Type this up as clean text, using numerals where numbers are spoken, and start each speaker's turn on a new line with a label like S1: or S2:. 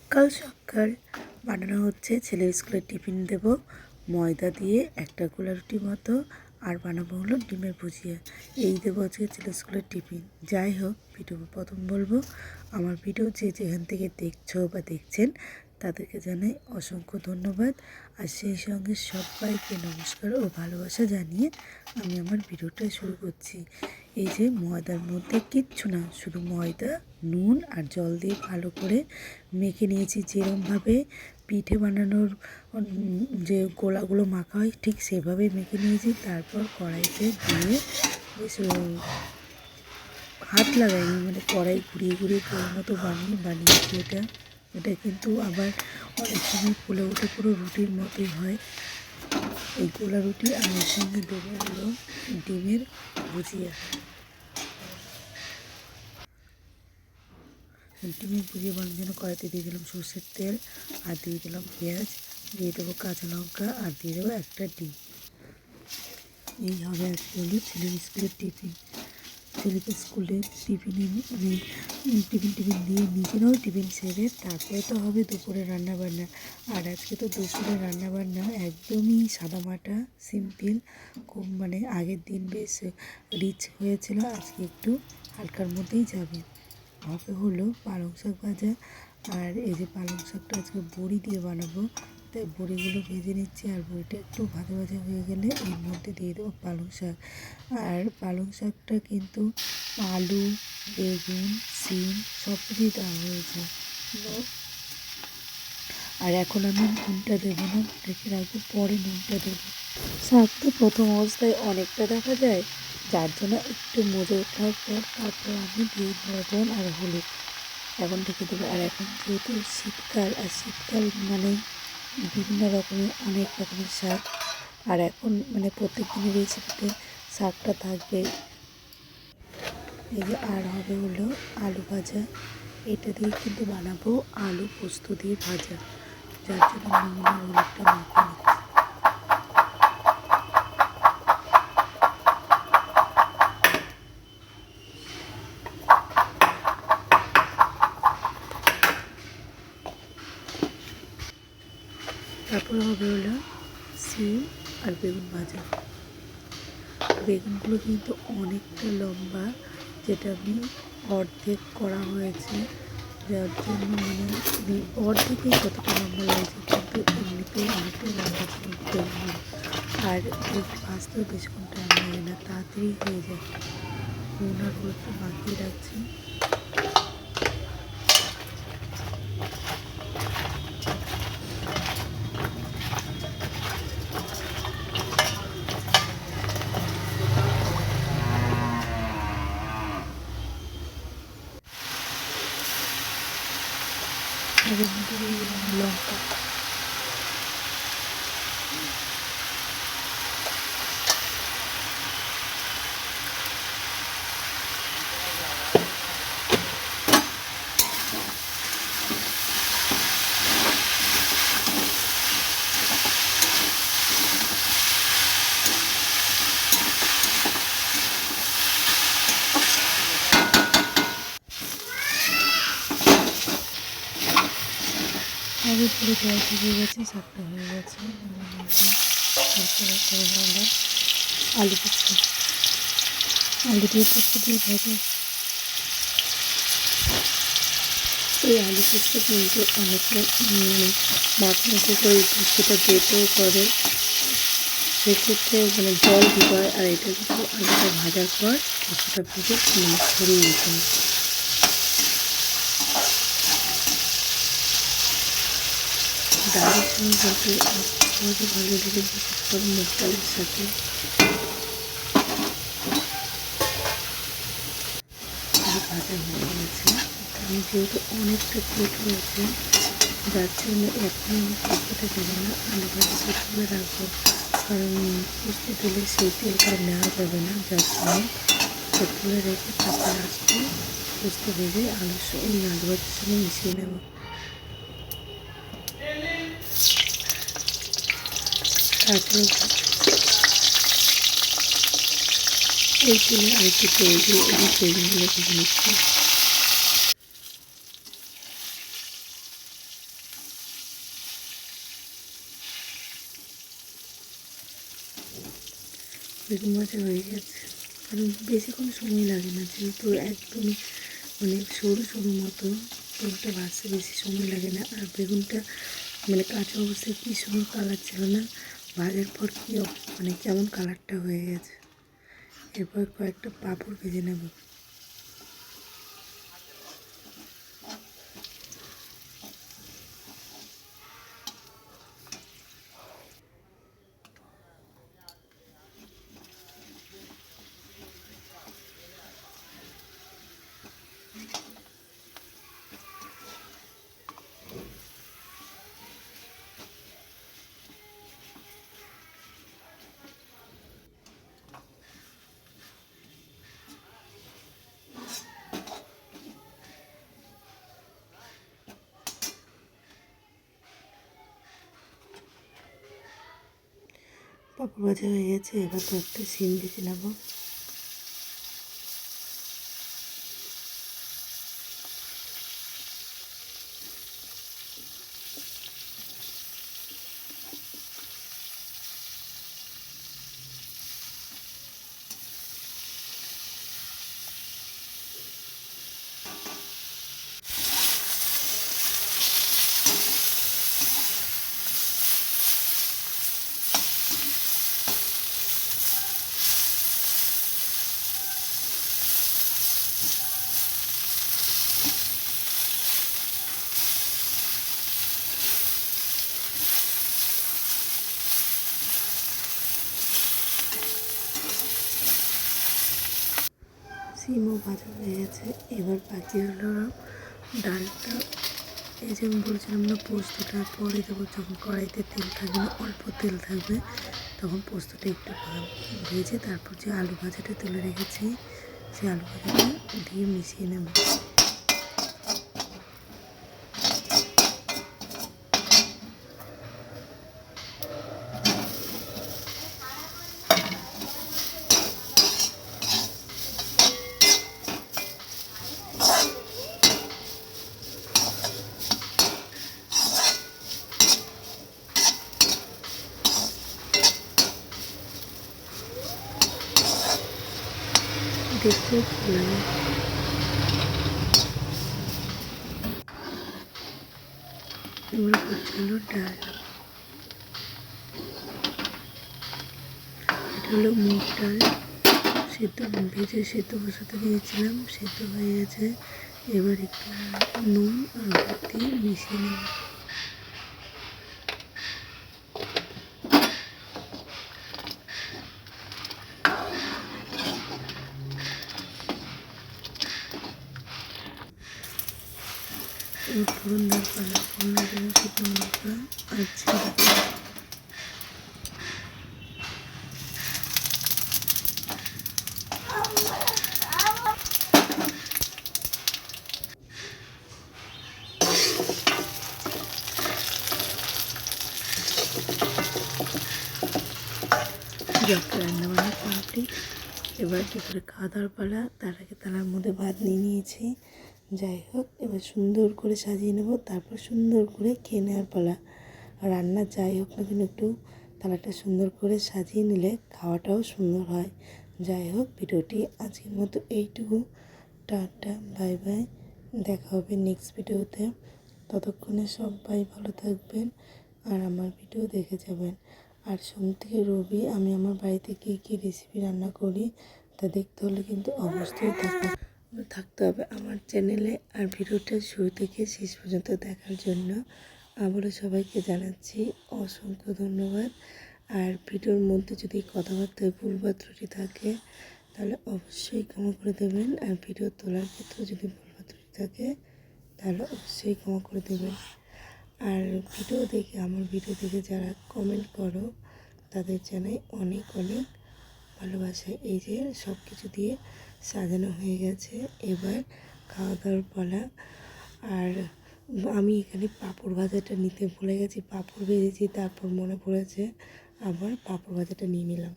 S1: সকাল সকাল বানানো হচ্ছে ছেলের স্কুলে টিফিন দেব ময়দা দিয়ে একটা গোলা রুটি মতো, আর বানাবো হলো ডিমের ভুজিয়া। এই দেবো আজকে ছেলের স্কুলের টিফিন। যাই হোক, ভিডিও প্রথম বলবো, আমার ভিডিও যে যেখান থেকে দেখছো বা দেখছেন তাদেরকে জানাই অসংখ্য ধন্যবাদ, আর সেই সঙ্গে সবাইকে নমস্কার ও ভালোবাসা জানিয়ে আমি আমার ভিডিওটা শুরু করছি। এই যে ময়দার মধ্যে কিচ্ছু না, শুধু ময়দা, নুন আর জল দিয়ে ভালো করে মেখে নিয়েছি। যেরকমভাবে পিঠে বানানোর যে গোলাগুলো মাখা হয় ঠিক সেভাবেই মেখে নিয়েছি। তারপর কড়াইতে দিয়ে বেশ হাত লাগাইনি, মানে কড়াই ঘুরিয়ে ঘুরিয়ে গোল মতো বানিয়েছি। এটা কিন্তু আবার অনেক সময় ফুলে উঠে পুরো রুটির মতোই হয় এই গোলা রুটি। আর এর সঙ্গে দেবো হলো ডিমের ভুজিয়া। ডিমের ভুজিয়া বানানোর জন্য কড়াইতে দিয়ে দিলাম সর্ষের তেল, আর দিয়ে দিলাম পেঁয়াজ, দিয়ে দেবো কাঁচা লঙ্কা, আর দিয়ে দেবো একটা ডিম। এই হবে আজকে হলো ছেলের স্কুলের টিফিন। ছেলেকে স্কুলে টিফিন দিয়ে নিজেরাও টিফিন সেরে তারপরে তো হবে দুপুরে রান্নাবান্না। আর আজকে তো দুপুরে রান্নাবান্না একদমই সাদামাটা সিম্পল, খুব মানে আগের দিন বেশ রিচ হয়েছিল, আজকে একটু হালকার মধ্যেই যাবে। হবে হলো পালং শাক ভাজা, আর এই যে পালং শাকটা আজকে বড়ি দিয়ে বানাবো, তাই বড়িগুলো ভেজে নিচ্ছি। আর বড়িটা একটু ভাজা ভাজা হয়ে গেলে এর মধ্যে দিয়ে দেবো পালং শাক। আর পালং শাকটা কিন্তু আলু, বেগুন, সিম সব কিছুই দেওয়া হয়েছে। আর এখন আমি নুনটা দেবো না, রেখে রাখবো, পরে নুনটা দেবো। শাক তো প্রথম অবস্থায় অনেকটা দেখা যায়, যার জন্য একটু মজে ওঠার পর তারপর আমি দিয়ে লবণ আর হলুদ এখন ঢেকে দেবো। আর এখন যেহেতু শীতকাল, আর শীতকাল মানে বিভিন্ন রকমের অনেক রকমের শাক, আর এখন মানে প্রত্যেক দিনের রেসিপিতে শাকটা থাকবে। এই যে আর হবে হলো আলু ভাজা, এটা দিয়ে কিন্তু বানাবো আলু পোস্ত দিয়ে ভাজা, যার জন্য নুন আর হলুদটা মাখিয়ে নিচ্ছি। তারপর হবে হলো সিম আর বেগুন ভাজা। বেগুনগুলো কিন্তু অনেকটা লম্বা, যেটা আমি অর্ধেক করা হয়েছে, যার জন্য মানে অর্ধেকেই কতটা লম্বা লাগছে, কিন্তু এমনিতেই অনেকটা লম্বা ছিল বেগুন। আর ভাজতেও বেশিক্ষণ টাইম লাগে না, তাড়াতাড়ি হয়ে যায়। নুন আর হলুদটা মাখিয়ে রাখছি। এর মধ্যে দিয়ে দিলাম লঙ্কা, আগে পুরো জল শুকিয়ে গেছে, শাকটা হয়ে গেছে। আলু পোস্ত, আলু দিয়ে পোস্ত দিয়ে ভাজা। এই আলু পোস্ত কিন্তু অনেকটা মানে মাখো করে পোস্তটা বেটেও করে, সেক্ষেত্রে মানে জল দিতে হয়। আর এটা কিন্তু আলুটা ভাজার পর পোস্তটা ভেজে মানে ছড়িয়ে দিতে হয়। ডালের সঙ্গে বলতে আমাকে ভালো লেগে, বিশেষ করে মুগ ডালের সাথে। ভাজা হয়ে গেছে, আমি যেহেতু অনেকটা তেল হয়েছে, যার জন্য এখন আমি পোস্তটা দেবো না, আলু ভাজিটা তুলে রাখবো, কারণ পোস্ত দিলে সেই তেলটা নেওয়া যাবে না, যার জন্য তুলে রেখে তারপর আসতে পোস্ত ভেজে আলু ভাজির সঙ্গে মিশিয়ে নেব। তারপরে এই তেলে আর একটু তেল দিয়ে এই বেগুনগুলো ভেজে নিচ্ছি। বেগুন ভাজা হয়ে গেছে, কারণ বেশিক্ষণ সময় লাগে না, যেহেতু একদমই মানে সরু সরু মতো বেগুনটা ভাজতে বেশি সময় লাগে না। আর বেগুনটা মানে কাঁচা অবস্থায় কী সুন্দর কালার ছিল না, ভাজার পর কী মানে কেমন কালারটা হয়ে গেছে। এরপর কয়েকটা পাঁপড় ভেজে নেব। পাঁপড় ভাজা হয়ে গেছে, এবার তো একটা সিম ভেজে নেব। সিমও ভাজা হয়ে গেছে, এবার বাকি হলো ডালটা। এই যে আমি বলছিলাম না, পোস্তটা পরে দেবো, যখন কড়াইতে তেল থাকবে না, অল্প তেল থাকবে, তখন পোস্তটা একটু ভেজে তারপর যে আলু ভাজাটা তুলে রেখেছি সেই আলু ভাজাটা দিয়ে মিশিয়ে নেব। দেখতেও ভালো লাগে। এবার হচ্ছে হলো ডাল। এটা হলো মুগ ডাল, সেদ্ধ ভেজে সেদ্ধ বসাতে দিয়েছিলাম, সেদ্ধ হয়ে গেছে। এবার একটু নুন আর হলুদ দিয়ে মিশিয়ে নেব। এবার ফোড়ন দেওয়ার পালা, ফোড়নের জন্য শুকনো লঙ্কা আর জিরা। যত রান্নাবান্না কমপ্লিট, এবার দুপুরে খাওয়া দাওয়ার পালা। তার আগে থালার মধ্যে ভাত নিয়ে নিয়েছি। যাই হোক, এবার সুন্দর করে সাজিয়ে নেব, তারপর সুন্দর করে খেয়ে নেওয়ার পালা। আর রান্না যাই হোক না কেন, একটু থালাটা সুন্দর করে সাজিয়ে নিলে খাওয়াটাও সুন্দর হয়। যাই হোক, ভিডিওটি আজকের মতো এইটুকু। টাটা, বাই বাই, দেখা হবে নেক্সট ভিডিওতে। ততক্ষণে সবাই ভালো থাকবেন আর আমার ভিডিও দেখে যাবেন। আর সোম থেকে রবি আমি আমার বাড়িতে কী কী রেসিপি রান্না করি তা দেখতে হলে কিন্তু অবশ্যই থাকতে হবে আমার চ্যানেলে। আর ভিডিওটা শুরু থেকে শেষ পর্যন্ত দেখার জন্য আবারও সবাইকে জানাচ্ছি অসংখ্য ধন্যবাদ। আর ভিডিওর মধ্যে যদি কথাবার্তায় ভুল বা ত্রুটি থাকে তাহলে অবশ্যই ক্ষমা করে দেবেন। আর ভিডিও তোলার ক্ষেত্রে যদি ভুল বা ত্রুটি থাকে তাহলে অবশ্যই ক্ষমা করে দেবেন। আর আমার ভিডিও দেখে যারা কমেন্ট করো তাদের জানাই অনেক অনেক ভালোবাসা। এই যে সব কিছু দিয়ে সাজানো হয়ে গেছে, এবার খাওয়া দাওয়ার পালা। আর আমি এখানে পাঁপড় ভাজাটা নিতে ভুলে গেছি, পাঁপড় ভেজেছি, তারপর মনে পড়েছে আবার পাঁপড় ভাজাটা নিয়ে নিলাম।